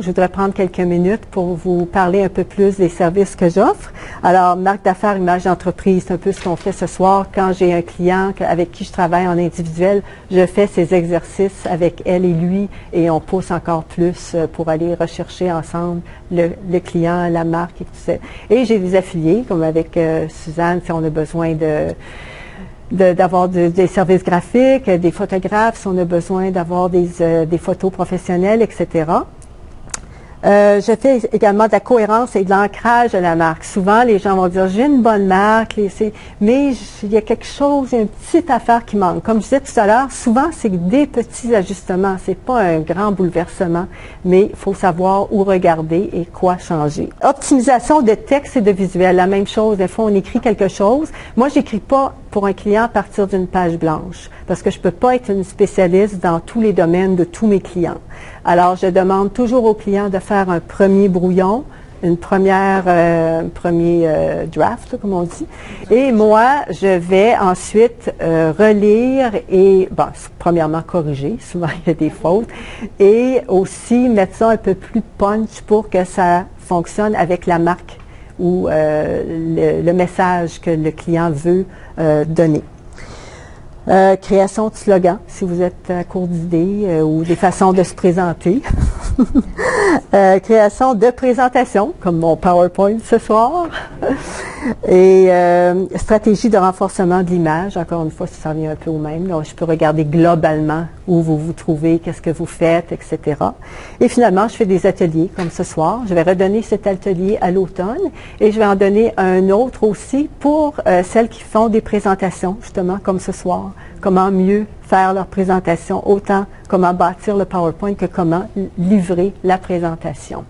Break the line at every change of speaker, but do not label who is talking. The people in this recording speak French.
Je voudrais prendre quelques minutes pour vous parler un peu plus des services que j'offre. Alors, marque d'affaires, image d'entreprise, c'est un peu ce qu'on fait ce soir. Quand j'ai un client avec qui je travaille en individuel, je fais ces exercices avec elle et lui et on pousse encore plus pour aller rechercher ensemble le client, la marque et tout ça. Et j'ai des affiliés, comme avec Suzanne, si on a besoin d'avoir des services graphiques, des photographes, si on a besoin d'avoir des photos professionnelles, etc. Je fais également de la cohérence et de l'ancrage de la marque. Souvent, les gens vont dire, j'ai une bonne marque, mais il y a quelque chose, une petite affaire qui manque. Comme je disais tout à l'heure, souvent, c'est des petits ajustements. C'est pas un grand bouleversement, mais il faut savoir où regarder et quoi changer. Optimisation de texte et de visuel, la même chose. Des fois, on écrit quelque chose. Moi, j'écris pas pour un client à partir d'une page blanche, parce que je peux pas être une spécialiste dans tous les domaines de tous mes clients. Alors, je demande toujours aux clients de faire un premier brouillon, un premier draft, comme on dit. Et moi, je vais ensuite relire et, bon, premièrement, corriger. Souvent, il y a des fautes. Et aussi mettre ça un peu plus punch pour que ça fonctionne avec la marque ou le message que le client veut donner. Création de slogans, si vous êtes à court d'idées ou des façons de se présenter. Création de présentation, comme mon PowerPoint ce soir. Et stratégie de renforcement de l'image, encore une fois, ça revient un peu au même. Donc, je peux regarder globalement où vous vous trouvez, qu'est-ce que vous faites, etc. Et finalement, je fais des ateliers, comme ce soir. Je vais redonner cet atelier à l'automne et je vais en donner un autre aussi pour celles qui font des présentations, justement, comme ce soir. Comment mieux faire leur présentation, autant comment bâtir le PowerPoint que comment livrer la présentation.